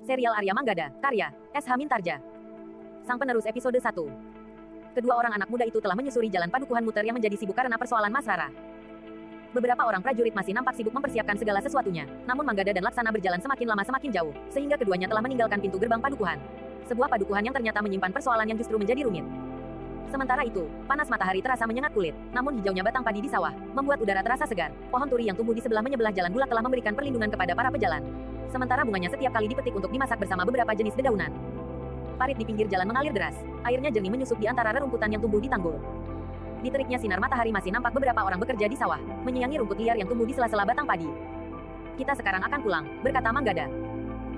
Serial Arya Manggada, karya S. Hamintarja. Sang penerus episode 1. Kedua orang anak muda itu telah menyusuri jalan padukuhan muter yang menjadi sibuk karena persoalan Mas Rara. Beberapa orang prajurit masih nampak sibuk mempersiapkan segala sesuatunya, namun Manggada dan Laksana berjalan semakin lama semakin jauh, sehingga keduanya telah meninggalkan pintu gerbang padukuhan. Sebuah padukuhan yang ternyata menyimpan persoalan yang justru menjadi rumit. Sementara itu, panas matahari terasa menyengat kulit, namun hijaunya batang padi di sawah membuat udara terasa segar. Pohon turi yang tumbuh di sebelah menyebelah jalan bulak telah memberikan perlindungan kepada para pejalan. Sementara bunganya setiap kali dipetik untuk dimasak bersama beberapa jenis dedaunan. Parit di pinggir jalan mengalir deras, airnya jernih menyusup di antara rerumputan yang tumbuh di tanggul. Di teriknya sinar matahari masih nampak beberapa orang bekerja di sawah, menyiangi rumput liar yang tumbuh di sela-sela batang padi. Kita sekarang akan pulang, berkata Manggada.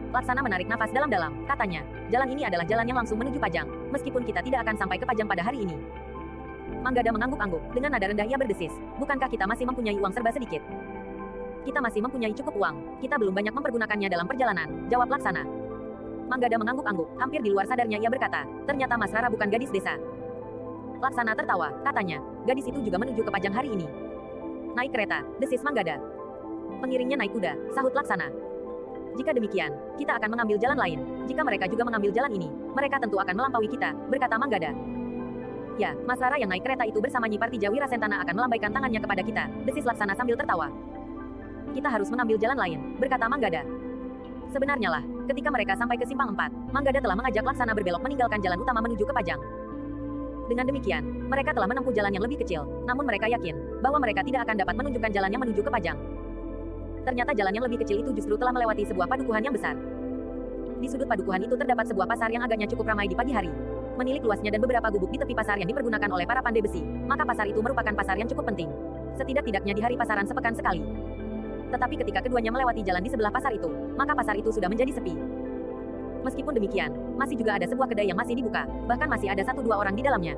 Laksana menarik nafas dalam-dalam, katanya, jalan ini adalah jalan yang langsung menuju Pajang, meskipun kita tidak akan sampai ke Pajang pada hari ini. Manggada mengangguk-angguk, dengan nada rendah ia berdesis, bukankah kita masih mempunyai uang serba sedikit? Kita masih mempunyai cukup uang, kita belum banyak mempergunakannya dalam perjalanan, jawab Laksana. Manggada mengangguk-angguk, hampir di luar sadarnya ia berkata, ternyata Mas Rara bukan gadis desa. Laksana tertawa, katanya, gadis itu juga menuju ke Pajang hari ini. Naik kereta, desis Manggada. Pengiringnya naik kuda, sahut Laksana. Jika demikian, kita akan mengambil jalan lain. Jika mereka juga mengambil jalan ini, mereka tentu akan melampaui kita, berkata Manggada. Ya, Mas Rara yang naik kereta itu bersama Nyi Partija Wirasentana akan melambaikan tangannya kepada kita, desis Laksana sambil tertawa. Kita harus mengambil jalan lain, berkata Manggada. Sebenarnya lah, ketika mereka sampai ke simpang 4, Manggada telah mengajak Laksana berbelok meninggalkan jalan utama menuju ke Pajang. Dengan demikian, mereka telah menempuh jalan yang lebih kecil, namun mereka yakin bahwa mereka tidak akan dapat menunjukkan jalan yang menuju ke Pajang. Ternyata jalan yang lebih kecil itu justru telah melewati sebuah padukuhan yang besar. Di sudut padukuhan itu terdapat sebuah pasar yang agaknya cukup ramai di pagi hari. Menilik luasnya dan beberapa gubuk di tepi pasar yang dipergunakan oleh para pandai besi, maka pasar itu merupakan pasar yang cukup penting. Setidak-tidaknya di hari pasaran sepekan sekali. Tetapi ketika keduanya melewati jalan di sebelah pasar itu, maka pasar itu sudah menjadi sepi. Meskipun demikian, masih juga ada sebuah kedai yang masih dibuka, bahkan masih ada 1-2 orang di dalamnya.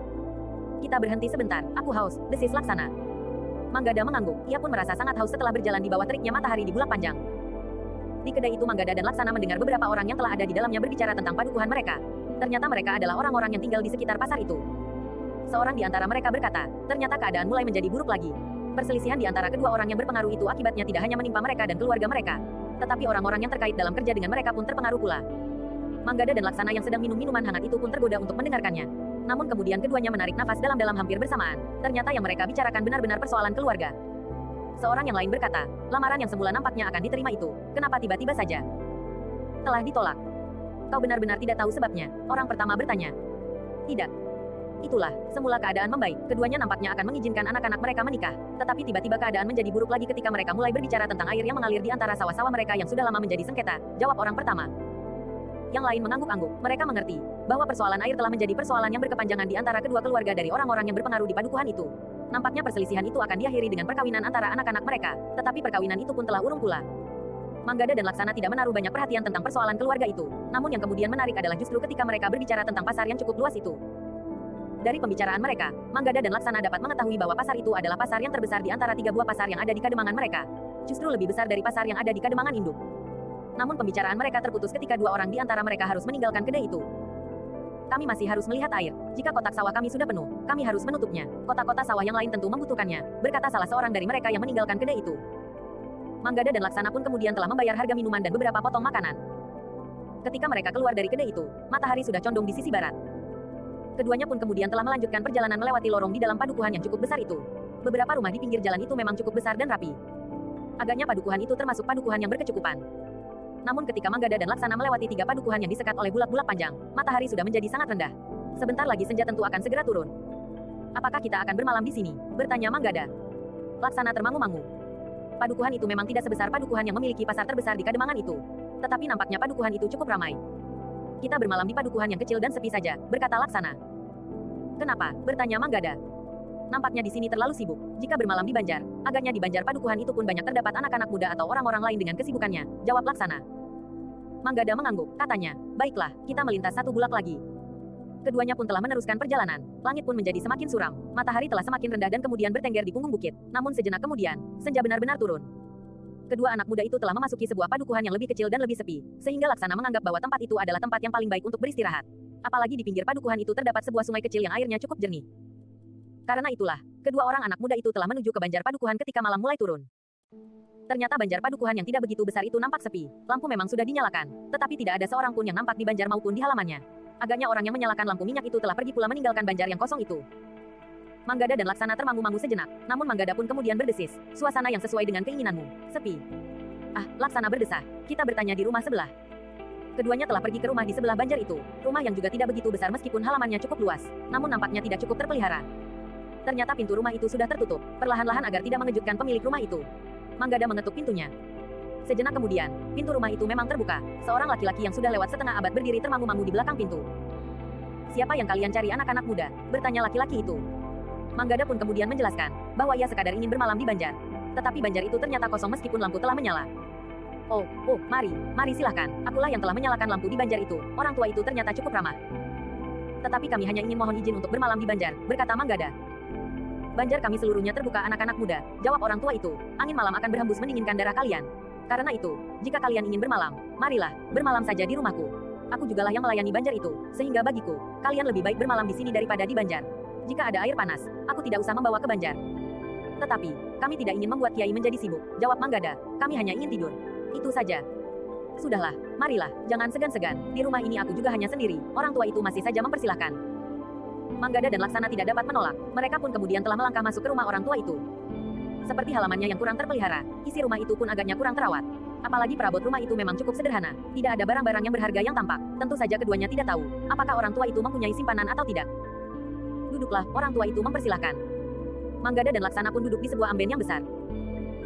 Kita berhenti sebentar, aku haus, desis Laksana. Manggada mengangguk, ia pun merasa sangat haus setelah berjalan di bawah teriknya matahari di bulak panjang. Di kedai itu Manggada dan Laksana mendengar beberapa orang yang telah ada di dalamnya berbicara tentang padukuhan mereka. Ternyata mereka adalah orang-orang yang tinggal di sekitar pasar itu. Seorang di antara mereka berkata, ternyata keadaan mulai menjadi buruk lagi. Perselisihan di antara kedua orang yang berpengaruh itu akibatnya tidak hanya menimpa mereka dan keluarga mereka, tetapi orang-orang yang terkait dalam kerja dengan mereka pun terpengaruh pula. Manggada dan Laksana yang sedang minum minuman hangat itu pun tergoda untuk mendengarkannya. Namun kemudian keduanya menarik nafas dalam-dalam hampir bersamaan. Ternyata yang mereka bicarakan benar-benar persoalan keluarga. Seorang yang lain berkata, lamaran yang semula nampaknya akan diterima itu, kenapa tiba-tiba saja telah ditolak? Kau benar-benar tidak tahu sebabnya, orang pertama bertanya. Tidak. Itulah, semula keadaan membaik, keduanya nampaknya akan mengizinkan anak-anak mereka menikah. Tetapi tiba-tiba keadaan menjadi buruk lagi ketika mereka mulai berbicara tentang air yang mengalir di antara sawah-sawah mereka yang sudah lama menjadi sengketa, jawab orang pertama. Yang lain mengangguk-angguk, mereka mengerti bahwa persoalan air telah menjadi persoalan yang berkepanjangan di antara kedua keluarga dari orang-orang yang berpengaruh di padukuhan itu. Nampaknya perselisihan itu akan diakhiri dengan perkawinan antara anak-anak mereka, tetapi perkawinan itu pun telah urung pula. Manggada dan Laksana tidak menaruh banyak perhatian tentang persoalan keluarga itu, namun yang kemudian menarik adalah justru ketika mereka berbicara tentang pasar yang cukup luas itu. Dari pembicaraan mereka, Manggada dan Laksana dapat mengetahui bahwa pasar itu adalah pasar yang terbesar di antara 3 buah pasar yang ada di Kademangan mereka. Justru lebih besar dari pasar yang ada di Kademangan induk. Namun pembicaraan mereka terputus ketika 2 orang di antara mereka harus meninggalkan kedai itu. Kami masih harus melihat air. Jika kotak sawah kami sudah penuh, kami harus menutupnya. Kotak-kotak sawah yang lain tentu membutuhkannya, berkata salah seorang dari mereka yang meninggalkan kedai itu. Manggada dan Laksana pun kemudian telah membayar harga minuman dan beberapa potong makanan. Ketika mereka keluar dari kedai itu, matahari sudah condong di sisi barat. Keduanya pun kemudian telah melanjutkan perjalanan melewati lorong di dalam padukuhan yang cukup besar itu. Beberapa rumah di pinggir jalan itu memang cukup besar dan rapi. Agaknya padukuhan itu termasuk padukuhan yang berkecukupan. Namun ketika Manggada dan Laksana melewati 3 padukuhan yang disekat oleh bulak-bulak panjang, matahari sudah menjadi sangat rendah. Sebentar lagi senja tentu akan segera turun. Apakah kita akan bermalam di sini? Bertanya Manggada. Laksana termangu-mangu. Padukuhan itu memang tidak sebesar padukuhan yang memiliki pasar terbesar di Kademangan itu. Tetapi nampaknya padukuhan itu cukup ramai. Kita bermalam di padukuhan yang kecil dan sepi saja, berkata Laksana. Kenapa? Bertanya Manggada. Nampaknya di sini terlalu sibuk. Jika bermalam di Banjar, agaknya di Banjar padukuhan itu pun banyak terdapat anak-anak muda atau orang-orang lain dengan kesibukannya, jawab Laksana. Manggada mengangguk, katanya, baiklah, kita melintas 1 bulak lagi. Keduanya pun telah meneruskan perjalanan. Langit pun menjadi semakin suram. Matahari telah semakin rendah dan kemudian bertengger di punggung bukit. Namun sejenak kemudian, senja benar-benar turun. Kedua anak muda itu telah memasuki sebuah padukuhan yang lebih kecil dan lebih sepi, sehingga Laksana menganggap bahwa tempat itu adalah tempat yang paling baik untuk beristirahat. Apalagi di pinggir padukuhan itu terdapat sebuah sungai kecil yang airnya cukup jernih. Karena itulah, kedua orang anak muda itu telah menuju ke Banjar Padukuhan ketika malam mulai turun. Ternyata banjar padukuhan yang tidak begitu besar itu nampak sepi. Lampu memang sudah dinyalakan, tetapi tidak ada seorang pun yang nampak di banjar maupun di halamannya. Agaknya orang yang menyalakan lampu minyak itu telah pergi pula meninggalkan banjar yang kosong itu. Manggada dan Laksana termangu-mangu sejenak, namun Manggada pun kemudian berdesis, suasana yang sesuai dengan keinginanmu, sepi. Ah, Laksana berdesah, kita bertanya di rumah sebelah. Keduanya telah pergi ke rumah di sebelah banjar itu, rumah yang juga tidak begitu besar meskipun halamannya cukup luas, namun nampaknya tidak cukup terpelihara. Ternyata pintu rumah itu sudah tertutup, perlahan-lahan agar tidak mengejutkan pemilik rumah itu. Manggada mengetuk pintunya. Sejenak kemudian, pintu rumah itu memang terbuka. Seorang laki-laki yang sudah lewat setengah abad berdiri termangu-mangu di belakang pintu. Siapa yang kalian cari anak-anak muda? Bertanya laki-laki itu. Manggada pun kemudian menjelaskan, bahwa ia sekadar ingin bermalam di banjar. Tetapi banjar itu ternyata kosong meskipun lampu telah menyala. Oh, mari silahkan. Akulah yang telah menyalakan lampu di banjar itu. Orang tua itu ternyata cukup ramah. Tetapi kami hanya ingin mohon izin untuk bermalam di banjar, berkata Manggada. Banjar kami seluruhnya terbuka anak-anak muda, jawab orang tua itu. Angin malam akan berhembus mendinginkan darah kalian. Karena itu, jika kalian ingin bermalam, marilah, bermalam saja di rumahku. Aku jugalah yang melayani banjar itu, sehingga bagiku, kalian lebih baik bermalam di sini daripada di banjar. Jika ada air panas, aku tidak usah membawa ke banjar. Tetapi, kami tidak ingin membuat Kiai menjadi sibuk, jawab Manggada. Kami hanya ingin tidur. Itu saja. Sudahlah, marilah, jangan segan-segan. Di rumah ini aku juga hanya sendiri. Orang tua itu masih saja mempersilahkan. Manggada dan Laksana tidak dapat menolak. Mereka pun kemudian telah melangkah masuk ke rumah orang tua itu. Seperti halamannya yang kurang terpelihara, isi rumah itu pun agaknya kurang terawat. Apalagi perabot rumah itu memang cukup sederhana. Tidak ada barang-barang yang berharga yang tampak. Tentu saja keduanya tidak tahu, apakah orang tua itu mempunyai simpanan atau tidak. Duduklah, orang tua itu mempersilahkan. Manggada dan Laksana pun duduk di sebuah amben yang besar.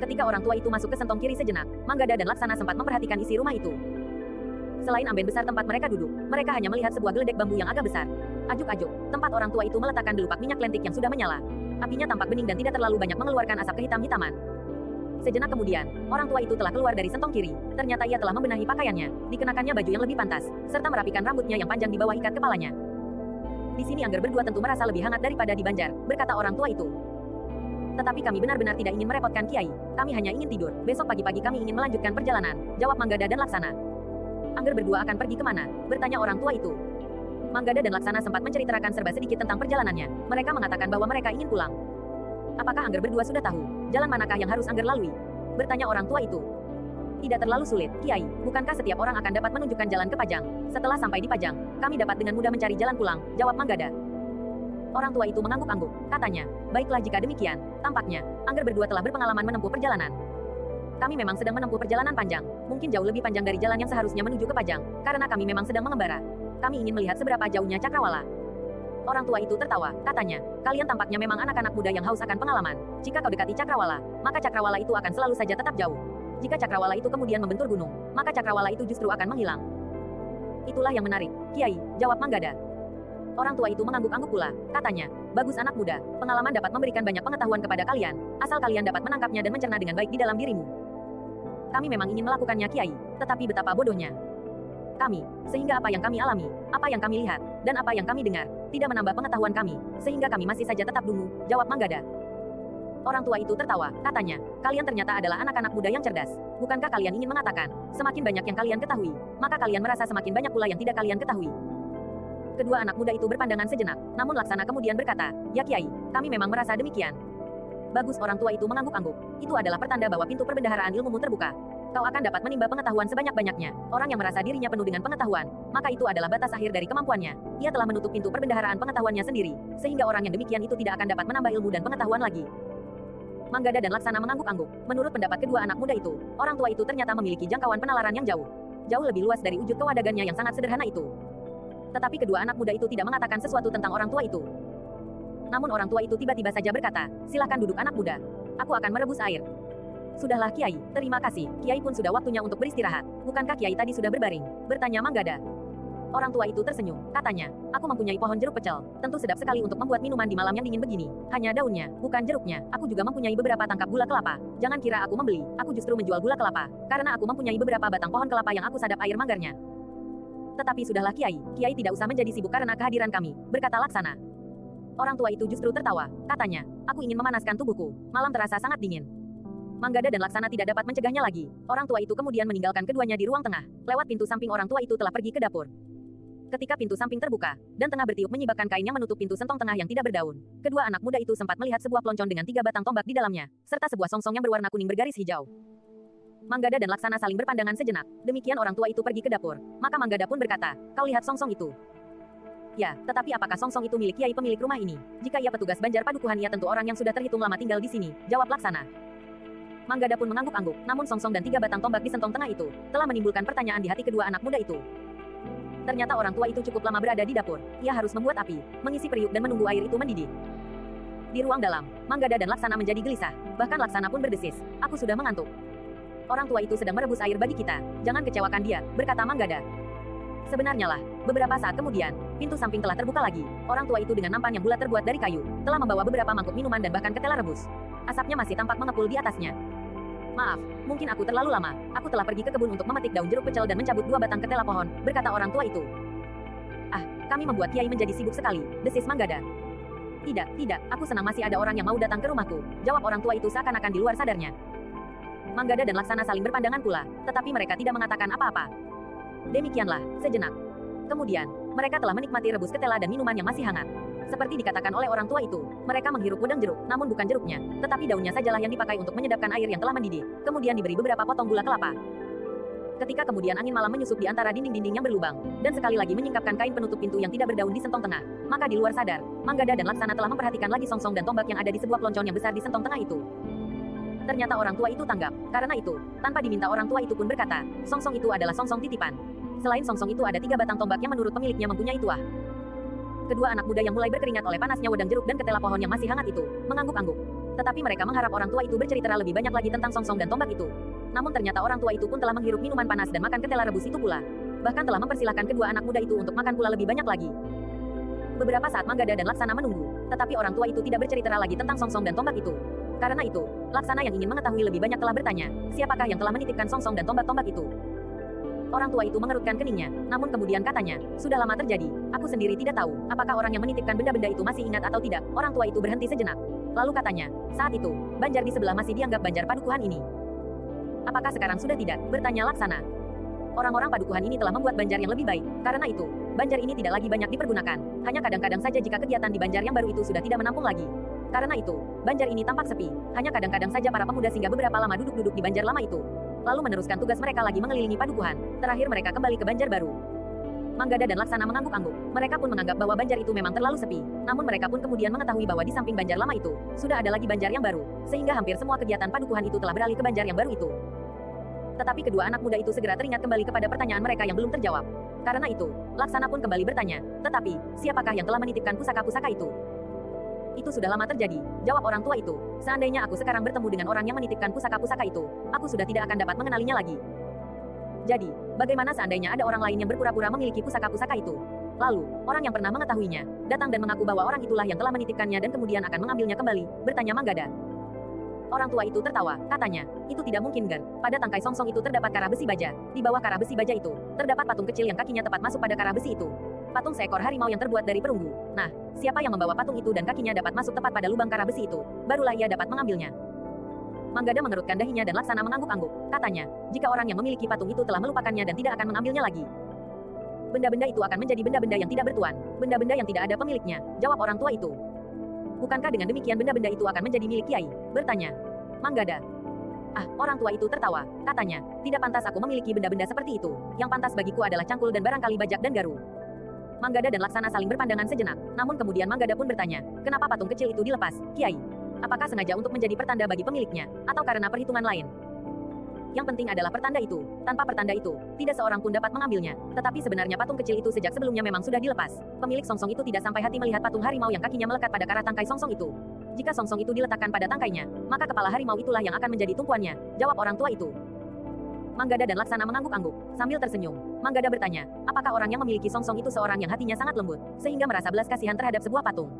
Ketika orang tua itu masuk ke sentong kiri sejenak, Manggada dan Laksana sempat memperhatikan isi rumah itu. Selain amben besar tempat mereka duduk, mereka hanya melihat sebuah geledek bambu yang agak besar. Ajuk-ajuk, tempat orang tua itu meletakkan delupak minyak lentik yang sudah menyala. Apinya tampak bening dan tidak terlalu banyak mengeluarkan asap kehitam-hitaman. Sejenak kemudian, orang tua itu telah keluar dari sentong kiri. Ternyata ia telah membenahi pakaiannya, dikenakannya baju yang lebih pantas, serta merapikan rambutnya yang panjang di bawah ikat kepalanya. Di sini Angger berdua tentu merasa lebih hangat daripada di banjar, berkata orang tua itu. Tetapi kami benar-benar tidak ingin merepotkan Kiai. Kami hanya ingin tidur. Besok pagi-pagi kami ingin melanjutkan perjalanan, jawab Manggada dan Laksana. Angger berdua akan pergi kemana? Bertanya orang tua itu. Manggada dan Laksana sempat menceritakan serba sedikit tentang perjalanannya. Mereka mengatakan bahwa mereka ingin pulang. Apakah Angger berdua sudah tahu jalan manakah yang harus Angger lalui? Bertanya orang tua itu. Tidak terlalu sulit, Kiai. Bukankah setiap orang akan dapat menunjukkan jalan ke Pajang? Setelah sampai di Pajang, kami dapat dengan mudah mencari jalan pulang, jawab Manggada. Orang tua itu mengangguk-angguk. Katanya, baiklah jika demikian. Tampaknya, Angger berdua telah berpengalaman menempuh perjalanan. Kami memang sedang menempuh perjalanan panjang. Mungkin jauh lebih panjang dari jalan yang seharusnya menuju ke Pajang. Karena kami memang sedang mengembara. Kami ingin melihat seberapa jauhnya Cakrawala. Orang tua itu tertawa, katanya, kalian tampaknya memang anak-anak muda yang haus akan pengalaman. Jika kau dekati Cakrawala, maka Cakrawala itu akan selalu saja tetap jauh. Jika Cakrawala itu kemudian membentur gunung, maka Cakrawala itu justru akan menghilang. Itulah yang menarik, Kiai, jawab Manggada. Orang tua itu mengangguk-angguk pula, katanya, bagus anak muda, pengalaman dapat memberikan banyak pengetahuan kepada kalian, asal kalian dapat menangkapnya dan mencerna dengan baik di dalam dirimu. Kami memang ingin melakukannya Kiai, tetapi betapa bodohnya. Kami, sehingga apa yang kami alami, apa yang kami lihat, dan apa yang kami dengar, tidak menambah pengetahuan kami, sehingga kami masih saja tetap dungu, jawab Manggada. Orang tua itu tertawa, katanya, kalian ternyata adalah anak-anak muda yang cerdas. Bukankah kalian ingin mengatakan, semakin banyak yang kalian ketahui, maka kalian merasa semakin banyak pula yang tidak kalian ketahui. Kedua anak muda itu berpandangan sejenak, namun Laksana kemudian berkata, ya Kiai, kami memang merasa demikian. Bagus, orang tua itu mengangguk-angguk. Itu adalah pertanda bahwa pintu perbendaharaan ilmumu terbuka. Kau akan dapat menimba pengetahuan sebanyak-banyaknya. Orang yang merasa dirinya penuh dengan pengetahuan, maka itu adalah batas akhir dari kemampuannya. Ia telah menutup pintu perbendaharaan pengetahuannya sendiri, sehingga orang yang demikian itu tidak akan dapat menambah ilmu dan pengetahuan lagi. Manggada dan Laksana mengangguk-angguk. Menurut pendapat kedua anak muda itu, orang tua itu ternyata memiliki jangkauan penalaran yang jauh. Jauh lebih luas dari wujud kewadagannya yang sangat sederhana itu. Tetapi kedua anak muda itu tidak mengatakan sesuatu tentang orang tua itu. Namun orang tua itu tiba-tiba saja berkata, silakan duduk anak muda. Aku akan merebus air. Sudahlah Kiai, terima kasih. Kiai pun sudah waktunya untuk beristirahat. Bukankah Kiai tadi sudah berbaring? Bertanya Manggada. Orang tua itu tersenyum, katanya, aku mempunyai pohon jeruk pecel. Tentu sedap sekali untuk membuat minuman di malam yang dingin begini. Hanya daunnya, bukan jeruknya. Aku juga mempunyai beberapa tangkap gula kelapa. Jangan kira aku membeli, aku justru menjual gula kelapa. Karena aku mempunyai beberapa batang pohon kelapa yang aku sadap air manggarnya. Tetapi sudahlah Kiai, Kiai tidak usah menjadi sibuk karena kehadiran kami, berkata Laksana. Orang tua itu justru tertawa, katanya, aku ingin memanaskan tubuhku, malam terasa sangat dingin. Manggada dan Laksana tidak dapat mencegahnya lagi. Orang tua itu kemudian meninggalkan keduanya di ruang tengah. Lewat pintu samping orang tua itu telah pergi ke dapur. Ketika pintu samping terbuka, dan tengah bertiup menyibakkan kain yang menutup pintu sentong tengah yang tidak berdaun, kedua anak muda itu sempat melihat sebuah ploncon dengan 3 batang tombak di dalamnya, serta sebuah songsong yang berwarna kuning bergaris hijau. Manggada dan Laksana saling berpandangan sejenak. Demikian orang tua itu pergi ke dapur. Maka Manggada pun berkata, "Kau lihat songsong itu?" "Ya, tetapi apakah songsong itu milik Kiai pemilik rumah ini? Jika ia petugas Banjar Padukuhan, ia tentu orang yang sudah terhitung lama tinggal di sini," jawab Laksana. Manggada pun mengangguk-angguk, namun songsong dan 3 batang tombak di sentong tengah itu telah menimbulkan pertanyaan di hati kedua anak muda itu. Ternyata orang tua itu cukup lama berada di dapur. Ia harus membuat api, mengisi periuk dan menunggu air itu mendidih. Di ruang dalam, Manggada dan Laksana menjadi gelisah. Bahkan Laksana pun berdesis, "Aku sudah mengantuk." "Orang tua itu sedang merebus air bagi kita. Jangan kecewakan dia," berkata Manggada. Sebenarnya lah, beberapa saat kemudian, pintu samping telah terbuka lagi. Orang tua itu dengan nampan yang bulat terbuat dari kayu, telah membawa beberapa mangkuk minuman dan bahkan ketela rebus. Asapnya masih tampak mengepul di atasnya. "Maaf, mungkin aku terlalu lama. Aku telah pergi ke kebun untuk memetik daun jeruk pecel dan mencabut 2 batang ketela pohon," berkata orang tua itu. "Ah, kami membuat Kiai menjadi sibuk sekali," desis Manggada. Tidak, aku senang masih ada orang yang mau datang ke rumahku," jawab orang tua itu seakan-akan di luar sadarnya. Manggada dan Laksana saling berpandangan pula, tetapi mereka tidak mengatakan apa-apa. Demikianlah, sejenak. Kemudian, mereka telah menikmati rebus ketela dan minuman yang masih hangat. Seperti dikatakan oleh orang tua itu, mereka menghirup wedang jeruk, namun bukan jeruknya, tetapi daunnya sajalah yang dipakai untuk menyedapkan air yang telah mendidih, kemudian diberi beberapa potong gula kelapa. Ketika kemudian angin malam menyusup di antara dinding-dinding yang berlubang, dan sekali lagi menyingkapkan kain penutup pintu yang tidak berdaun di sentong tengah, maka di luar sadar, Manggada dan Laksana telah memperhatikan lagi songsong dan tombak yang ada di sebuah ploncon yang besar di sentong tengah itu. Ternyata orang tua itu tanggap. Karena itu, tanpa diminta orang tua itu pun berkata, songsong itu adalah songsong titipan. Selain songsong itu ada 3 batang tombak yang menurut pemiliknya mempunyai tuah. Kedua anak muda yang mulai berkeringat oleh panasnya wedang jeruk dan ketela pohon yang masih hangat itu, mengangguk-angguk. Tetapi mereka mengharap orang tua itu bercerita lebih banyak lagi tentang songsong dan tombak itu. Namun ternyata orang tua itu pun telah menghirup minuman panas dan makan ketela rebus itu pula. Bahkan telah mempersilahkan kedua anak muda itu untuk makan pula lebih banyak lagi. Beberapa saat Manggada dan Laksana menunggu, tetapi orang tua itu tidak bercerita lagi tentang songsong dan tombak itu. Karena itu, Laksana yang ingin mengetahui lebih banyak telah bertanya, siapakah yang telah menitipkan songsong dan tombak-tombak itu? Orang tua itu mengerutkan keningnya, namun kemudian katanya, sudah lama terjadi, aku sendiri tidak tahu, apakah orang yang menitipkan benda-benda itu masih ingat atau tidak. Orang tua itu berhenti sejenak. Lalu katanya, saat itu, Banjar di sebelah masih dianggap Banjar Padukuhan ini. Apakah sekarang sudah tidak? Bertanya Laksana. Orang-orang Padukuhan ini telah membuat Banjar yang lebih baik, karena itu, Banjar ini tidak lagi banyak dipergunakan, hanya kadang-kadang saja jika kegiatan di Banjar yang baru itu sudah tidak menampung lagi. Karena itu, Banjar ini tampak sepi, hanya kadang-kadang saja para pemuda singgah beberapa lama duduk-duduk di Banjar lama itu. Lalu meneruskan tugas mereka lagi mengelilingi Padukuhan. Terakhir mereka kembali ke Banjar baru. Manggada dan Laksana mengangguk-angguk. Mereka pun menganggap bahwa Banjar itu memang terlalu sepi. Namun mereka pun kemudian mengetahui bahwa di samping Banjar lama itu, sudah ada lagi Banjar yang baru. Sehingga hampir semua kegiatan Padukuhan itu telah beralih ke Banjar yang baru itu. Tetapi kedua anak muda itu segera teringat kembali kepada pertanyaan mereka yang belum terjawab. Karena itu, Laksana pun kembali bertanya, tetapi, siapakah yang telah menitipkan pusaka-pusaka itu? Itu sudah lama terjadi, jawab orang tua itu. Seandainya aku sekarang bertemu dengan orang yang menitipkan pusaka-pusaka itu, aku sudah tidak akan dapat mengenalinya lagi. Jadi, bagaimana seandainya ada orang lain yang berpura-pura memiliki pusaka-pusaka itu? Lalu, orang yang pernah mengetahuinya, datang dan mengaku bahwa orang itulah yang telah menitipkannya dan kemudian akan mengambilnya kembali, bertanya Manggada. Orang tua itu tertawa, katanya, itu tidak mungkin Ger. Pada tangkai songsong itu terdapat kara besi baja. Di bawah kara besi baja itu, terdapat patung kecil yang kakinya tepat masuk pada kara besi itu. Patung seekor harimau yang terbuat dari perunggu. Nah, siapa yang membawa patung itu dan kakinya dapat masuk tepat pada lubang kara besi itu, barulah ia dapat mengambilnya. Manggada mengerutkan dahinya dan Laksana mengangguk-angguk. Katanya, jika orang yang memiliki patung itu telah melupakannya dan tidak akan mengambilnya lagi, benda-benda itu akan menjadi benda-benda yang tidak bertuan, benda-benda yang tidak ada pemiliknya, jawab orang tua itu. Bukankah dengan demikian benda-benda itu akan menjadi milik Kiai? Bertanya Manggada. Ah, orang tua itu tertawa, katanya, tidak pantas aku memiliki benda-benda seperti itu. Yang pantas bagiku adalah cangkul dan barangkali bajak dan garu. Manggada dan Laksana saling berpandangan sejenak, namun kemudian Manggada pun bertanya, kenapa patung kecil itu dilepas, Kiai? Apakah sengaja untuk menjadi pertanda bagi pemiliknya, atau karena perhitungan lain? Yang penting adalah pertanda itu. Tanpa pertanda itu, tidak seorang pun dapat mengambilnya. Tetapi sebenarnya patung kecil itu sejak sebelumnya memang sudah dilepas. Pemilik songsong itu tidak sampai hati melihat patung harimau yang kakinya melekat pada kara tangkai songsong itu. Jika songsong itu diletakkan pada tangkainya, maka kepala harimau itulah yang akan menjadi tumpuannya, jawab orang tua itu. Manggada dan Laksana mengangguk-angguk, sambil tersenyum. Manggada bertanya, apakah orang yang memiliki songsong itu seorang yang hatinya sangat lembut, sehingga merasa belas kasihan terhadap sebuah patung?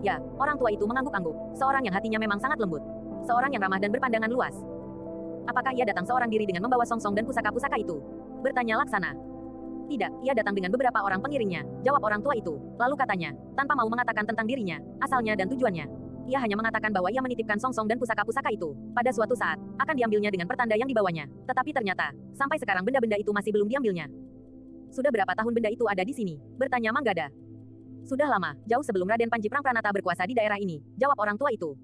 Ya, orang tua itu mengangguk-angguk, seorang yang hatinya memang sangat lembut. Seorang yang ramah dan berpandangan luas. Apakah ia datang seorang diri dengan membawa songsong dan pusaka-pusaka itu? Bertanya Laksana. Tidak, ia datang dengan beberapa orang pengiringnya, jawab orang tua itu. Lalu katanya, tanpa mau mengatakan tentang dirinya, asalnya dan tujuannya. Ia hanya mengatakan bahwa ia menitipkan songsong dan pusaka-pusaka itu. Pada suatu saat, akan diambilnya dengan pertanda yang dibawanya. Tetapi ternyata, sampai sekarang benda-benda itu masih belum diambilnya. Sudah berapa tahun benda itu ada di sini? Bertanya Manggada. Sudah lama, jauh sebelum Raden Panji Prangpranata berkuasa di daerah ini, jawab orang tua itu.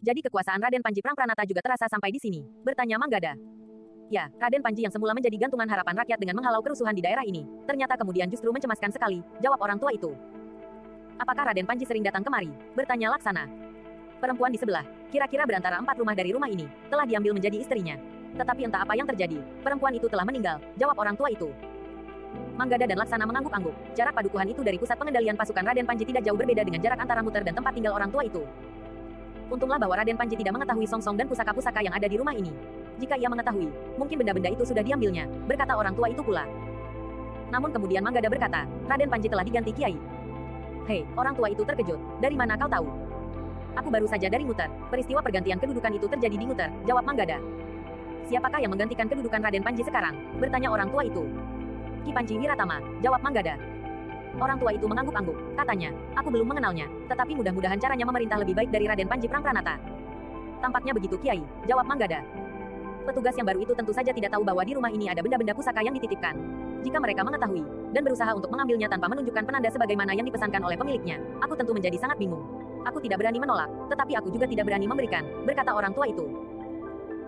Jadi kekuasaan Raden Panji Prangpranata juga terasa sampai di sini? Bertanya Manggada. Ya, Raden Panji yang semula menjadi gantungan harapan rakyat dengan menghalau kerusuhan di daerah ini, ternyata kemudian justru mencemaskan sekali, jawab orang tua itu. Apakah Raden Panji sering datang kemari? Bertanya Laksana. Perempuan di sebelah, kira-kira berantara 4 rumah dari rumah ini, telah diambil menjadi istrinya. Tetapi entah apa yang terjadi, perempuan itu telah meninggal, jawab orang tua itu. Manggada dan Laksana mengangguk-angguk. Jarak padukuhan itu dari pusat pengendalian pasukan Raden Panji tidak jauh berbeda dengan jarak antara Muter dan tempat tinggal orang tua itu. Untunglah bahwa Raden Panji tidak mengetahui songsong dan pusaka-pusaka yang ada di rumah ini. Jika ia mengetahui, mungkin benda-benda itu sudah diambilnya, berkata orang tua itu pula. Namun kemudian Manggada berkata, Raden Panji telah diganti Kiai. Hei, orang tua itu terkejut. Dari mana kau tahu? Aku baru saja dari Muter. Peristiwa pergantian kedudukan itu terjadi di Muter, jawab Manggada. Siapakah yang menggantikan kedudukan Raden Panji sekarang? Bertanya orang tua itu. Ki Panji Wiratama, jawab Manggada. Orang tua itu mengangguk-angguk, katanya, aku belum mengenalnya, tetapi mudah-mudahan caranya memerintah lebih baik dari Raden Panji Prangpranata. Tampaknya begitu Kiai, jawab Manggada. Petugas yang baru itu tentu saja tidak tahu bahwa di rumah ini ada benda-benda pusaka yang dititipkan. Jika mereka mengetahui, dan berusaha untuk mengambilnya tanpa menunjukkan penanda sebagaimana yang dipesankan oleh pemiliknya, aku tentu menjadi sangat bingung. Aku tidak berani menolak, tetapi aku juga tidak berani memberikan, berkata orang tua itu.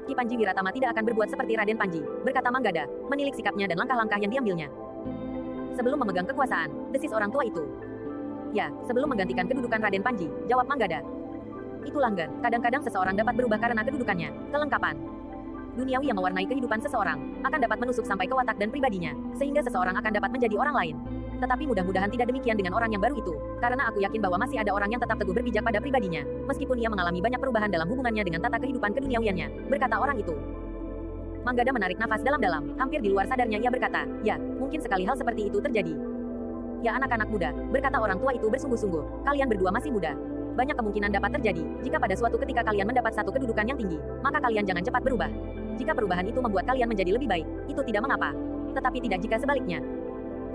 Ki Panji Wiratama tidak akan berbuat seperti Raden Panji, berkata Manggada, menilik sikapnya dan langkah-langkah yang diambilnya. Sebelum memegang kekuasaan, desis orang tua itu. Ya, sebelum menggantikan kedudukan Raden Panji, jawab Manggada. Itu langgar, kadang-kadang seseorang dapat berubah karena kedudukannya, kelengkapan. Duniawi yang mewarnai kehidupan seseorang, akan dapat menusuk sampai ke watak dan pribadinya, sehingga seseorang akan dapat menjadi orang lain. Tetapi mudah-mudahan tidak demikian dengan orang yang baru itu, karena aku yakin bahwa masih ada orang yang tetap teguh berpijak pada pribadinya, meskipun ia mengalami banyak perubahan dalam hubungannya dengan tata kehidupan keduniawiannya, berkata orang itu. Manggada menarik nafas dalam-dalam, hampir di luar sadarnya ia berkata, ya, mungkin sekali hal seperti itu terjadi. Ya anak-anak muda, berkata orang tua itu bersungguh-sungguh, kalian berdua masih muda. Banyak kemungkinan dapat terjadi, jika pada suatu ketika kalian mendapat satu kedudukan yang tinggi, maka kalian jangan cepat berubah. Jika perubahan itu membuat kalian menjadi lebih baik, itu tidak mengapa. Tetapi tidak jika sebaliknya.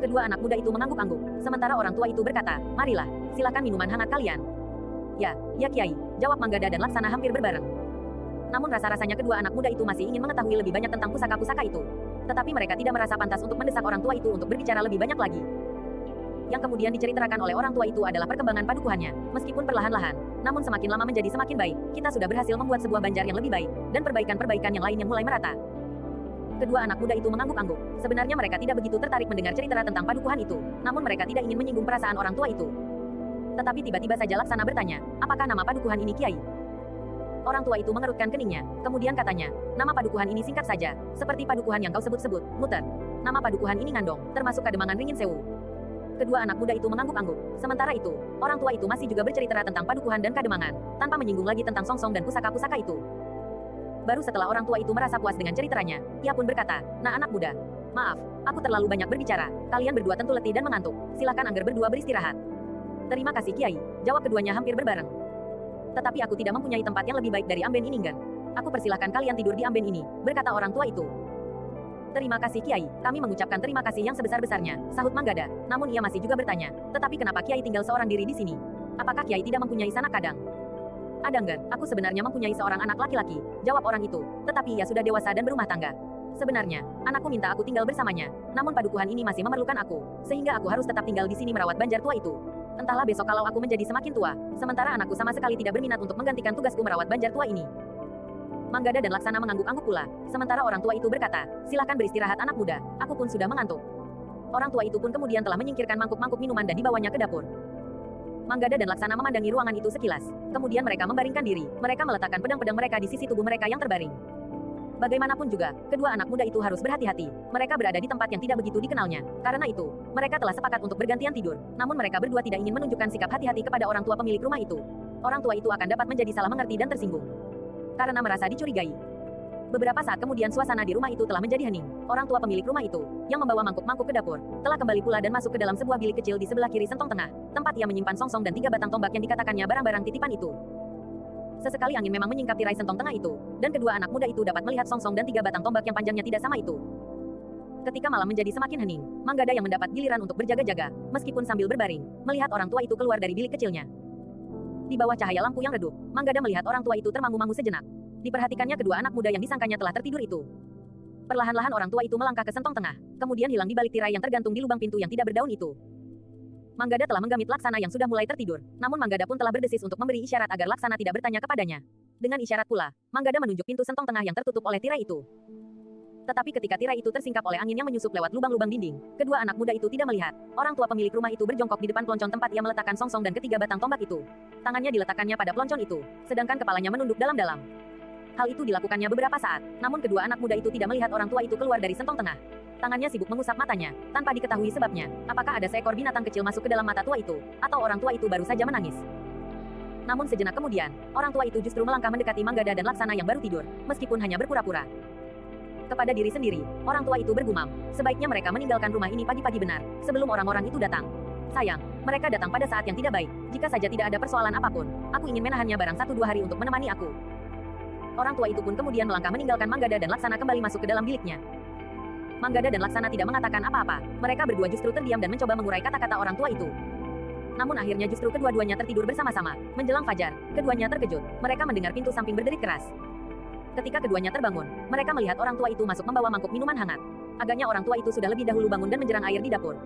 Kedua anak muda itu mengangguk-angguk, sementara orang tua itu berkata, marilah, silakan minuman hangat kalian. Ya Kiai, jawab Manggada dan Laksana hampir berbareng. Namun rasa-rasanya kedua anak muda itu masih ingin mengetahui lebih banyak tentang pusaka-pusaka itu. Tetapi mereka tidak merasa pantas untuk mendesak orang tua itu untuk berbicara lebih banyak lagi. Yang kemudian diceritakan oleh orang tua itu adalah perkembangan padukuhannya, meskipun perlahan-lahan, namun semakin lama menjadi semakin baik, kita sudah berhasil membuat sebuah banjar yang lebih baik, dan perbaikan-perbaikan yang lain yang mulai merata. Kedua anak muda itu mengangguk-angguk. Sebenarnya mereka tidak begitu tertarik mendengar cerita tentang padukuhan itu, namun mereka tidak ingin menyinggung perasaan orang tua itu. Tetapi tiba-tiba saja Laksana bertanya, apakah nama padukuhan ini Kiai? Orang tua itu mengerutkan keningnya, kemudian katanya, nama padukuhan ini singkat saja, seperti padukuhan yang kau sebut-sebut, Muter. Nama padukuhan ini Ngandong, termasuk Kademangan Ringin Sewu. Kedua anak muda itu mengangguk-angguk. Sementara itu, orang tua itu masih juga bercerita tentang padukuhan dan Kademangan, tanpa menyinggung lagi tentang songsong dan pusaka-pusaka itu. Baru setelah orang tua itu merasa puas dengan ceritanya, ia pun berkata, nah anak muda, maaf, aku terlalu banyak berbicara, kalian berdua tentu letih dan mengantuk, silakan angger berdua beristirahat. Terima kasih Kiai, jawab keduanya hampir berbareng. Tetapi aku tidak mempunyai tempat yang lebih baik dari Amben Iningen. Aku persilahkan kalian tidur di Amben ini, berkata orang tua itu. Terima kasih Kiai, kami mengucapkan terima kasih yang sebesar-besarnya, sahut Manggada. Namun ia masih juga bertanya, tetapi kenapa Kiai tinggal seorang diri di sini? Apakah Kiai tidak mempunyai sanak kadang? Adanggar, aku sebenarnya mempunyai seorang anak laki-laki, jawab orang itu, tetapi ia sudah dewasa dan berumah tangga. Sebenarnya, anakku minta aku tinggal bersamanya, namun padukuhan ini masih memerlukan aku, sehingga aku harus tetap tinggal di sini merawat banjar tua itu. Entahlah besok kalau aku menjadi semakin tua, sementara anakku sama sekali tidak berminat untuk menggantikan tugasku merawat banjar tua ini. Manggada dan Laksana mengangguk-angguk pula, sementara orang tua itu berkata, silakan beristirahat anak muda, aku pun sudah mengantuk. Orang tua itu pun kemudian telah menyingkirkan mangkuk-mangkuk minuman dan dibawanya ke dapur. Manggada dan Laksana memandangi ruangan itu sekilas. Kemudian mereka membaringkan diri. Mereka meletakkan pedang-pedang mereka di sisi tubuh mereka yang terbaring. Bagaimanapun juga, kedua anak muda itu harus berhati-hati. Mereka berada di tempat yang tidak begitu dikenalnya. Karena itu, mereka telah sepakat untuk bergantian tidur. Namun mereka berdua tidak ingin menunjukkan sikap hati-hati kepada orang tua pemilik rumah itu. Orang tua itu akan dapat menjadi salah mengerti dan tersinggung. Karena merasa dicurigai. Beberapa saat kemudian suasana di rumah itu telah menjadi hening. Orang tua pemilik rumah itu, yang membawa mangkuk-mangkuk ke dapur, telah kembali pula dan masuk ke dalam sebuah bilik kecil di sebelah kiri sentong tengah, tempat ia menyimpan songsong dan 3 batang tombak yang dikatakannya barang-barang titipan itu. Sesekali angin memang menyingkap tirai sentong tengah itu, dan kedua anak muda itu dapat melihat songsong dan 3 batang tombak yang panjangnya tidak sama itu. Ketika malam menjadi semakin hening, Manggada yang mendapat giliran untuk berjaga-jaga, meskipun sambil berbaring, melihat orang tua itu keluar dari bilik kecilnya. Di bawah cahaya lampu yang redup, Manggada melihat orang tua itu termangu-mangu sejenak. Diperhatikannya kedua anak muda yang disangkanya telah tertidur itu. Perlahan-lahan orang tua itu melangkah ke sentong tengah, kemudian hilang di balik tirai yang tergantung di lubang pintu yang tidak berdaun itu. Manggada telah menggamit Laksana yang sudah mulai tertidur, namun Manggada pun telah berdesis untuk memberi isyarat agar Laksana tidak bertanya kepadanya. Dengan isyarat pula, Manggada menunjuk pintu sentong tengah yang tertutup oleh tirai itu. Tetapi ketika tirai itu tersingkap oleh angin yang menyusup lewat lubang-lubang dinding, kedua anak muda itu tidak melihat. Orang tua pemilik rumah itu berjongkok di depan peloncon tempat ia meletakkan songsong dan ketiga batang tombak itu. Tangannya diletakkannya pada peloncon itu, sedangkan kepalanya menunduk dalam-dalam. Hal itu dilakukannya beberapa saat, namun kedua anak muda itu tidak melihat orang tua itu keluar dari sentong tengah. Tangannya sibuk mengusap matanya, tanpa diketahui sebabnya. Apakah ada seekor binatang kecil masuk ke dalam mata tua itu, atau orang tua itu baru saja menangis. Namun sejenak kemudian, orang tua itu justru melangkah mendekati Manggada dan Laksana yang baru tidur, meskipun hanya berpura-pura. Kepada diri sendiri, orang tua itu bergumam, sebaiknya mereka meninggalkan rumah ini pagi-pagi benar, sebelum orang-orang itu datang. Sayang, mereka datang pada saat yang tidak baik. Jika saja tidak ada persoalan apapun, aku ingin menahannya barang 1-2 hari untuk menemani aku. Orang tua itu pun kemudian melangkah meninggalkan Manggada dan Laksana kembali masuk ke dalam biliknya. Manggada dan Laksana tidak mengatakan apa-apa. Mereka berdua justru terdiam dan mencoba mengurai kata-kata orang tua itu. Namun akhirnya justru kedua-duanya tertidur bersama-sama. Menjelang fajar, keduanya terkejut. Mereka mendengar pintu samping berderit keras. Ketika keduanya terbangun, mereka melihat orang tua itu masuk membawa mangkuk minuman hangat. Agaknya orang tua itu sudah lebih dahulu bangun dan menjerang air di dapur.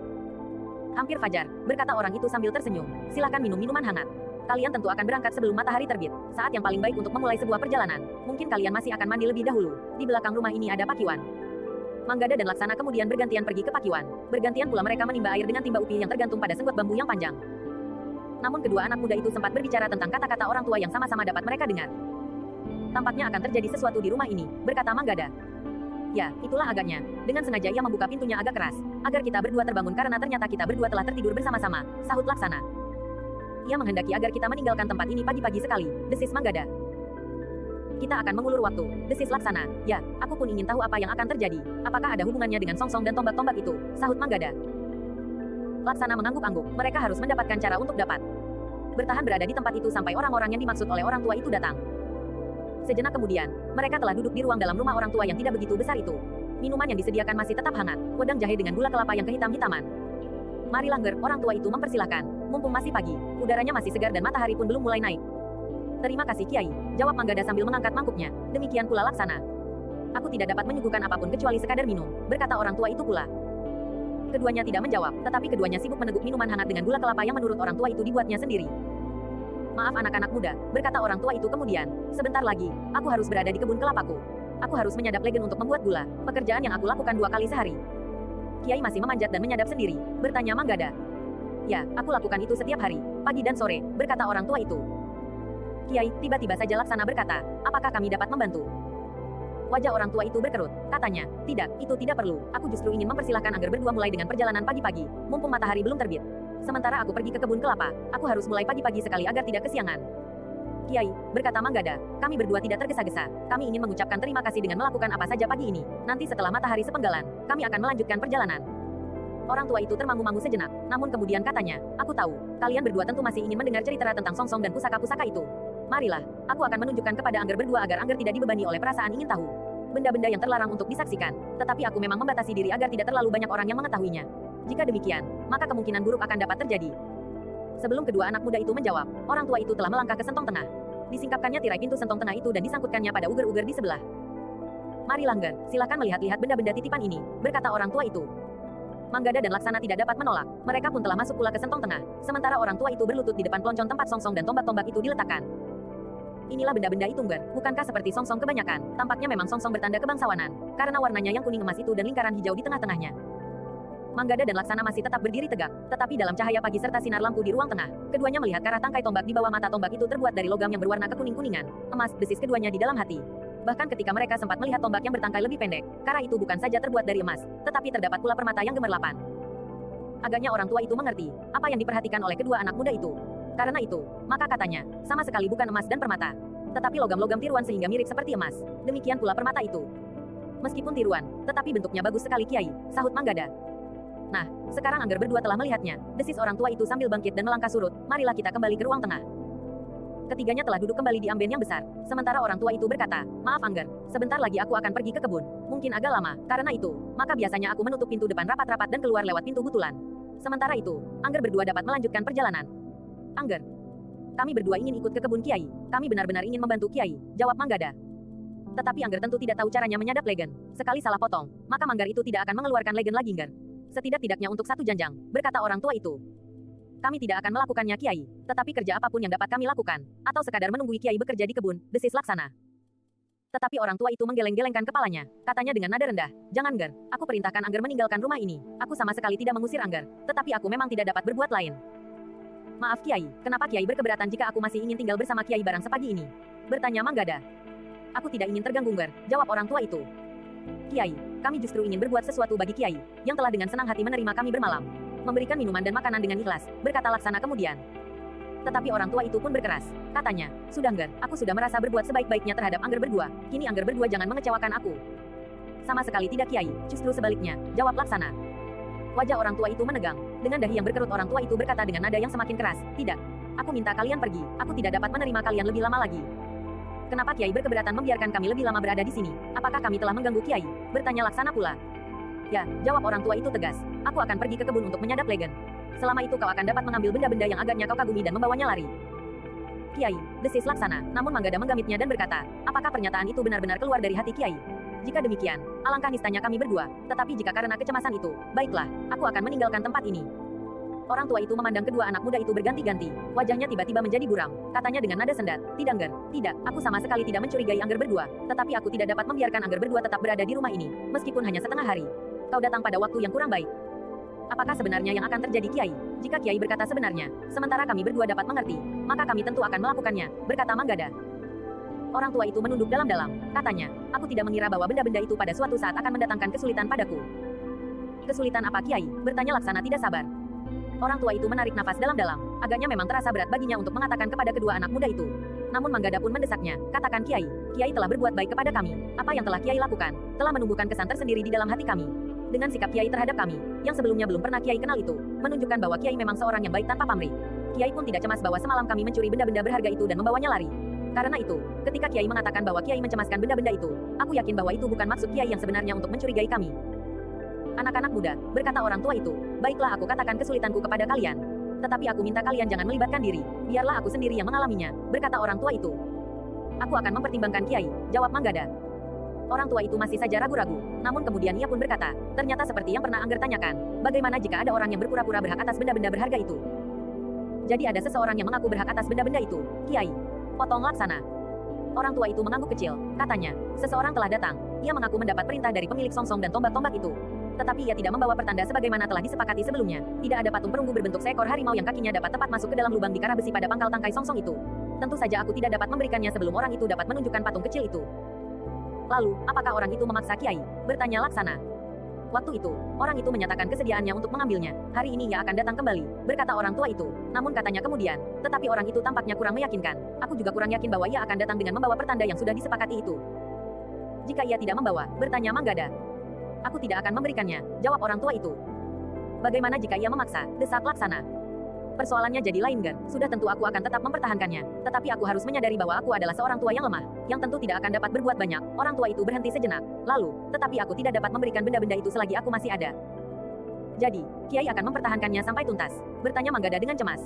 Hampir fajar, berkata orang itu sambil tersenyum. Silakan minum minuman hangat. Kalian tentu akan berangkat sebelum matahari terbit. Saat yang paling baik untuk memulai sebuah perjalanan. Mungkin kalian masih akan mandi lebih dahulu. Di belakang rumah ini ada pakiwan. Manggada dan Laksana kemudian bergantian pergi ke pakiwan. Bergantian pula mereka menimba air dengan timba upi yang tergantung pada senggot bambu yang panjang. Namun kedua anak muda itu sempat berbicara tentang kata-kata orang tua yang sama-sama dapat mereka dengar. Tampaknya akan terjadi sesuatu di rumah ini, berkata Manggada. Ya, itulah agaknya. Dengan sengaja ia membuka pintunya agak keras, agar kita berdua terbangun karena ternyata kita berdua telah tertidur bersama-sama, sahut Laksana. Ia menghendaki agar kita meninggalkan tempat ini pagi-pagi sekali, desis Manggada. Kita akan mengulur waktu, desis Laksana. Ya, aku pun ingin tahu apa yang akan terjadi. Apakah ada hubungannya dengan songsong dan tombak-tombak itu, sahut Manggada. Laksana mengangguk-angguk, mereka harus mendapatkan cara untuk dapat bertahan berada di tempat itu sampai orang-orang yang dimaksud oleh orang tua itu datang. Sejenak kemudian, mereka telah duduk di ruang dalam rumah orang tua yang tidak begitu besar itu. Minuman yang disediakan masih tetap hangat, wedang jahe dengan gula kelapa yang kehitam-hitaman. Mari Langger, orang tua itu mempersilahkan. Mumpung masih pagi, udaranya masih segar dan matahari pun belum mulai naik. Terima kasih Kiai, jawab Manggada sambil mengangkat mangkuknya. Demikian pula Laksana. Aku tidak dapat menyuguhkan apapun kecuali sekadar minum, berkata orang tua itu pula. Keduanya tidak menjawab, tetapi keduanya sibuk meneguk minuman hangat dengan gula kelapa yang menurut orang tua itu dibuatnya sendiri. Maaf anak-anak muda, berkata orang tua itu kemudian. Sebentar lagi, aku harus berada di kebun kelapaku. Aku harus menyadap legen untuk membuat gula, pekerjaan yang aku lakukan 2 kali sehari. Kiai masih memanjat dan menyadap sendiri, bertanya Manggada. Ya, aku lakukan itu setiap hari, pagi dan sore, berkata orang tua itu. Kiai, tiba-tiba saja Laksana berkata, apakah kami dapat membantu? Wajah orang tua itu berkerut, katanya, tidak, itu tidak perlu, aku justru ingin mempersilahkan Angger berdua mulai dengan perjalanan pagi-pagi, mumpung matahari belum terbit. Sementara aku pergi ke kebun kelapa, aku harus mulai pagi-pagi sekali agar tidak kesiangan. Kiai, berkata Manggada, kami berdua tidak tergesa-gesa. Kami ingin mengucapkan terima kasih dengan melakukan apa saja pagi ini. Nanti setelah matahari sepenggalan, kami akan melanjutkan perjalanan. Orang tua itu termangu-mangu sejenak, namun kemudian katanya, aku tahu, kalian berdua tentu masih ingin mendengar cerita tentang songsong dan pusaka-pusaka itu. Marilah, aku akan menunjukkan kepada Angger berdua agar Angger tidak dibebani oleh perasaan ingin tahu. Benda-benda yang terlarang untuk disaksikan, tetapi aku memang membatasi diri agar tidak terlalu banyak orang yang mengetahuinya. Jika demikian, maka kemungkinan buruk akan dapat terjadi. Sebelum kedua anak muda itu menjawab, orang tua itu telah melangkah ke sentong tengah. Disingkapkannya tirai pintu sentong tengah itu dan disangkutkannya pada uger-uger di sebelah. Mari Langger, silakan melihat-lihat benda-benda titipan ini, berkata orang tua itu. Manggada dan Laksana tidak dapat menolak, mereka pun telah masuk pula ke sentong tengah, sementara orang tua itu berlutut di depan peloncon tempat songsong dan tombak-tombak itu diletakkan. Inilah benda-benda itu Ngger, bukankah seperti songsong kebanyakan? Tampaknya memang songsong bertanda kebangsawanan, karena warnanya yang kuning emas itu dan lingkaran hijau di tengah-tengahnya. Manggada dan Laksana masih tetap berdiri tegak, tetapi dalam cahaya pagi serta sinar lampu di ruang tengah, keduanya melihat karah tangkai tombak di bawah mata tombak itu terbuat dari logam yang berwarna kekuning-kuningan, emas, desis keduanya di dalam hati. Bahkan ketika mereka sempat melihat tombak yang bertangkai lebih pendek, karah itu bukan saja terbuat dari emas, tetapi terdapat pula permata yang gemerlapan. Agaknya orang tua itu mengerti apa yang diperhatikan oleh kedua anak muda itu. Karena itu, maka katanya, sama sekali bukan emas dan permata, tetapi logam-logam tiruan sehingga mirip seperti emas. Demikian pula permata itu. Meskipun tiruan, tetapi bentuknya bagus sekali Kiai, sahut Manggada. Nah, sekarang Angger berdua telah melihatnya, desis orang tua itu sambil bangkit dan melangkah surut, marilah kita kembali ke ruang tengah. Ketiganya telah duduk kembali di amben yang besar, sementara orang tua itu berkata, maaf Angger, sebentar lagi aku akan pergi ke kebun, mungkin agak lama, karena itu, maka biasanya aku menutup pintu depan rapat-rapat dan keluar lewat pintu butulan. Sementara itu, Angger berdua dapat melanjutkan perjalanan. Angger, kami berdua ingin ikut ke kebun Kiai, kami benar-benar ingin membantu Kiai, jawab Manggada. Tetapi Angger tentu tidak tahu caranya menyadap Legend. Sekali salah potong, maka manggar itu tidak akan mengeluarkan Legend lagi Angger. Setidak-tidaknya untuk satu janjang, berkata orang tua itu. Kami tidak akan melakukannya Kiai, tetapi kerja apapun yang dapat kami lakukan, atau sekadar menunggu Kiai bekerja di kebun, desis Laksana. Tetapi orang tua itu menggeleng-gelengkan kepalanya, katanya dengan nada rendah, jangan Angger, aku perintahkan Angger meninggalkan rumah ini. Aku sama sekali tidak mengusir Angger, tetapi aku memang tidak dapat berbuat lain. Maaf Kiai, kenapa Kiai berkeberatan jika aku masih ingin tinggal bersama Kiai barang sepagi ini? Bertanya Manggada. Aku tidak ingin terganggu Angger, jawab orang tua itu. Kiai, kami justru ingin berbuat sesuatu bagi Kiai, yang telah dengan senang hati menerima kami bermalam. Memberikan minuman dan makanan dengan ikhlas, berkata Laksana kemudian. Tetapi orang tua itu pun berkeras. Katanya, sudah Angger, aku sudah merasa berbuat sebaik-baiknya terhadap Angger berdua. Kini Angger berdua jangan mengecewakan aku. Sama sekali tidak Kiai, justru sebaliknya, jawab Laksana. Wajah orang tua itu menegang. Dengan dahi yang berkerut orang tua itu berkata dengan nada yang semakin keras, tidak. Aku minta kalian pergi, aku tidak dapat menerima kalian lebih lama lagi. Kenapa Kiai berkeberatan membiarkan kami lebih lama berada di sini? Apakah kami telah mengganggu Kiai? Bertanya Laksana pula. Ya, jawab orang tua itu tegas. Aku akan pergi ke kebun untuk menyadap Legend. Selama itu kau akan dapat mengambil benda-benda yang agaknya kau kagumi dan membawanya lari. Kiai, desis Laksana, namun Manggada menggamitnya dan berkata, apakah pernyataan itu benar-benar keluar dari hati Kiai? Jika demikian, alangkah nistanya kami berdua, tetapi jika karena kecemasan itu, baiklah, aku akan meninggalkan tempat ini. Orang tua itu memandang kedua anak muda itu berganti-ganti, wajahnya tiba-tiba menjadi buram, katanya dengan nada sendat, tidak Angger, tidak, aku sama sekali tidak mencurigai Angger berdua, tetapi aku tidak dapat membiarkan Angger berdua tetap berada di rumah ini, meskipun hanya setengah hari. Kau datang pada waktu yang kurang baik. Apakah sebenarnya yang akan terjadi Kiai? Jika Kiai berkata sebenarnya, sementara kami berdua dapat mengerti, maka kami tentu akan melakukannya, berkata Manggada. Orang tua itu menunduk dalam-dalam, katanya, aku tidak mengira bahwa benda-benda itu pada suatu saat akan mendatangkan kesulitan padaku. Kesulitan apa Kiai? Bertanya Laksana tidak sabar. Orang tua itu menarik nafas dalam-dalam, agaknya memang terasa berat baginya untuk mengatakan kepada kedua anak muda itu. Namun Manggada pun mendesaknya, katakan Kiai, Kiai telah berbuat baik kepada kami, apa yang telah Kiai lakukan, telah menumbuhkan kesan tersendiri di dalam hati kami. Dengan sikap Kiai terhadap kami, yang sebelumnya belum pernah Kiai kenal itu, menunjukkan bahwa Kiai memang seorang yang baik tanpa pamrih. Kiai pun tidak cemas bahwa semalam kami mencuri benda-benda berharga itu dan membawanya lari. Karena itu, ketika Kiai mengatakan bahwa Kiai mencemaskan benda-benda itu, aku yakin bahwa itu bukan maksud Kiai yang sebenarnya untuk mencurigai kami. Anak-anak muda, berkata orang tua itu, baiklah aku katakan kesulitanku kepada kalian. Tetapi aku minta kalian jangan melibatkan diri, biarlah aku sendiri yang mengalaminya, berkata orang tua itu. Aku akan mempertimbangkan Kiai, jawab Manggada. Orang tua itu masih saja ragu-ragu, namun kemudian ia pun berkata, ternyata seperti yang pernah Angger tanyakan, bagaimana jika ada orang yang berpura-pura berhak atas benda-benda berharga itu? Jadi ada seseorang yang mengaku berhak atas benda-benda itu, Kiai. Potong Laksana. Orang tua itu mengangguk kecil, katanya, seseorang telah datang, ia mengaku mendapat perintah dari pemilik songsong dan tombak-tombak itu. Tetapi ia tidak membawa pertanda sebagaimana telah disepakati sebelumnya, tidak ada patung perunggu berbentuk seekor harimau yang kakinya dapat tepat masuk ke dalam lubang di kara besi pada pangkal tangkai songsong itu. Tentu saja aku tidak dapat memberikannya sebelum orang itu dapat menunjukkan patung kecil itu. Lalu, apakah orang itu memaksa Kiai? Bertanya Laksana. Waktu itu, orang itu menyatakan kesediaannya untuk mengambilnya. Hari ini ia akan datang kembali, berkata orang tua itu. Namun katanya kemudian, tetapi orang itu tampaknya kurang meyakinkan. Aku juga kurang yakin bahwa ia akan datang dengan membawa pertanda yang sudah disepakati itu. Jika ia tidak membawa, bertanya Manggada. Aku tidak akan memberikannya, jawab orang tua itu. Bagaimana jika ia memaksa? Desak Laksana. Persoalannya jadi lain Ger, sudah tentu aku akan tetap mempertahankannya. Tetapi aku harus menyadari bahwa aku adalah seorang tua yang lemah, yang tentu tidak akan dapat berbuat banyak. Orang tua itu berhenti sejenak. Lalu, tetapi aku tidak dapat memberikan benda-benda itu selagi aku masih ada. Jadi, Kiai akan mempertahankannya sampai tuntas, bertanya Manggada dengan cemas.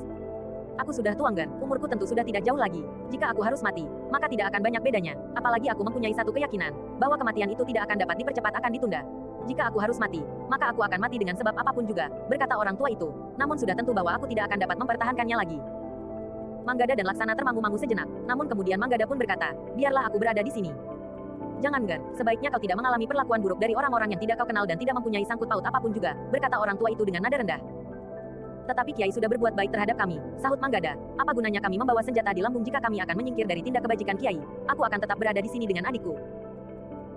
Aku sudah tua Ger, umurku tentu sudah tidak jauh lagi. Jika aku harus mati, maka tidak akan banyak bedanya. Apalagi aku mempunyai satu keyakinan, bahwa kematian itu tidak akan dapat dipercepat akan ditunda. Jika aku harus mati, maka aku akan mati dengan sebab apapun juga, berkata orang tua itu. Namun sudah tentu bahwa aku tidak akan dapat mempertahankannya lagi. Manggada dan Laksana termangu-mangu sejenak, namun kemudian Manggada pun berkata, biarlah aku berada di sini. Jangan Ger, sebaiknya kau tidak mengalami perlakuan buruk dari orang-orang yang tidak kau kenal dan tidak mempunyai sangkut paut apapun juga, berkata orang tua itu dengan nada rendah. Tetapi Kiai sudah berbuat baik terhadap kami, sahut Manggada. Apa gunanya kami membawa senjata di lambung jika kami akan menyingkir dari tindak kebajikan Kiai? Aku akan tetap berada di sini dengan adikku.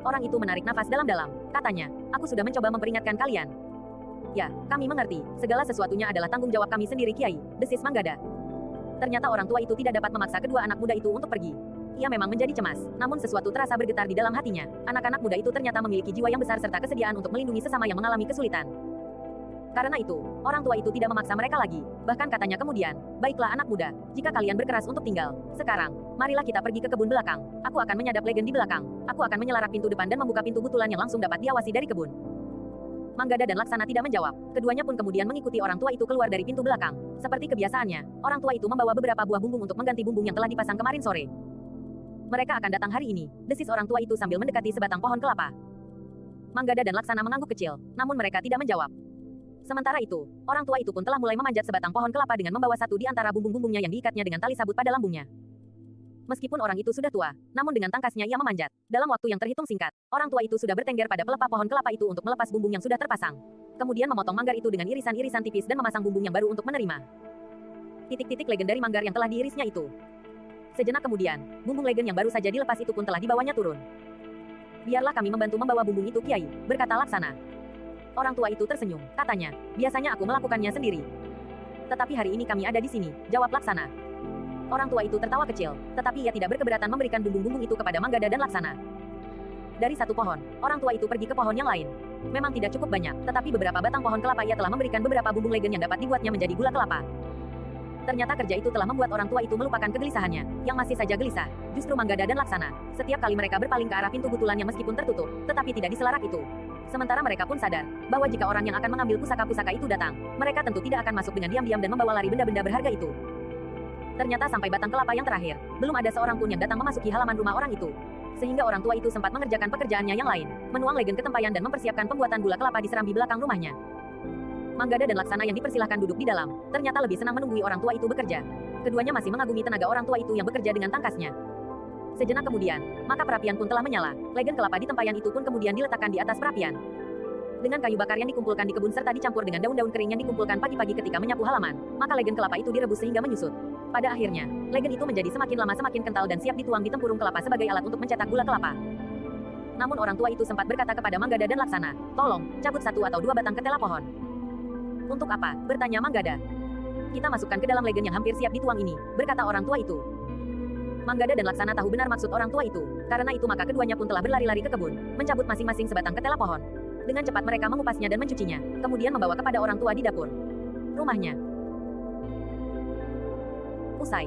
Orang itu menarik nafas dalam-dalam, katanya, aku sudah mencoba memperingatkan kalian. Ya, kami mengerti, segala sesuatunya adalah tanggung jawab kami sendiri Kiai, desis Manggada. Ternyata orang tua itu tidak dapat memaksa kedua anak muda itu untuk pergi. Ia memang menjadi cemas, namun sesuatu terasa bergetar di dalam hatinya. Anak-anak muda itu ternyata memiliki jiwa yang besar serta kesediaan untuk melindungi sesama yang mengalami kesulitan. Karena itu, orang tua itu tidak memaksa mereka lagi. Bahkan katanya kemudian, baiklah anak muda, jika kalian berkeras untuk tinggal, sekarang, marilah kita pergi ke kebun belakang. Aku akan menyadap Legend di belakang. Aku akan menyelarak pintu depan dan membuka pintu butulan yang langsung dapat diawasi dari kebun. Manggada dan Laksana tidak menjawab. Keduanya pun kemudian mengikuti orang tua itu keluar dari pintu belakang. Seperti kebiasaannya, orang tua itu membawa beberapa buah bumbung untuk mengganti bumbung yang telah dipasang kemarin sore. Mereka akan datang hari ini, desis orang tua itu sambil mendekati sebatang pohon kelapa. Manggada dan Laksana mengangguk kecil, namun mereka tidak menjawab. Sementara itu, orang tua itu pun telah mulai memanjat sebatang pohon kelapa dengan membawa satu di antara bumbung-bumbungnya yang diikatnya dengan tali sabut pada lambungnya. Meskipun orang itu sudah tua, namun dengan tangkasnya ia memanjat. Dalam waktu yang terhitung singkat, orang tua itu sudah bertengger pada pelepah pohon kelapa itu untuk melepas bumbung yang sudah terpasang. Kemudian memotong manggar itu dengan irisan-irisan tipis dan memasang bumbung yang baru untuk menerima. Titik-titik legen dari manggar yang telah diirisnya itu. Sejenak kemudian, bumbung legen yang baru saja dilepas itu pun telah dibawanya turun. Biarlah kami membantu membawa bumbung itu, Kiai, berkata Laksana. Orang tua itu tersenyum, katanya, biasanya aku melakukannya sendiri. Tetapi hari ini kami ada di sini, jawab Laksana. Orang tua itu tertawa kecil, tetapi ia tidak berkeberatan memberikan bumbung-bumbung itu kepada Manggada dan Laksana. Dari satu pohon, orang tua itu pergi ke pohon yang lain. Memang tidak cukup banyak, tetapi beberapa batang pohon kelapa ia telah memberikan beberapa bumbung legen yang dapat dibuatnya menjadi gula kelapa. Ternyata kerja itu telah membuat orang tua itu melupakan kegelisahannya, yang masih saja gelisah. Justru Manggada dan Laksana, setiap kali mereka berpaling ke arah pintu butulannya meskipun tertutup, tetapi tidak diselarak itu. Sementara mereka pun sadar, bahwa jika orang yang akan mengambil pusaka-pusaka itu datang, mereka tentu tidak akan masuk dengan diam-diam dan membawa lari benda-benda berharga itu. Ternyata sampai batang kelapa yang terakhir, belum ada seorang pun yang datang memasuki halaman rumah orang itu. Sehingga orang tua itu sempat mengerjakan pekerjaannya yang lain, menuang legen ke tempayan dan mempersiapkan pembuatan gula kelapa di serambi belakang rumahnya. Manggada dan Laksana yang dipersilahkan duduk di dalam, ternyata lebih senang menunggui orang tua itu bekerja. Keduanya masih mengagumi tenaga orang tua itu yang bekerja dengan tangkasnya. Sejenak kemudian, maka perapian pun telah menyala. Legen kelapa di tempayan itu pun kemudian diletakkan di atas perapian. Dengan kayu bakar yang dikumpulkan di kebun serta dicampur dengan daun-daun kering yang dikumpulkan pagi-pagi ketika menyapu halaman, maka legen kelapa itu direbus sehingga menyusut. Pada akhirnya, legen itu menjadi semakin lama semakin kental dan siap dituang di tempurung kelapa sebagai alat untuk mencetak gula kelapa. Namun orang tua itu sempat berkata kepada Manggada dan Laksana, "Tolong, cabut satu atau dua batang ketela pohon." "Untuk apa?" bertanya Manggada. "Kita masukkan ke dalam legen yang hampir siap dituang ini," berkata orang tua itu. Manggada dan Laksana tahu benar maksud orang tua itu. Karena itu maka keduanya pun telah berlari-lari ke kebun, mencabut masing-masing sebatang ketela pohon. Dengan cepat mereka mengupasnya dan mencucinya, kemudian membawa kepada orang tua di dapur rumahnya. Usai.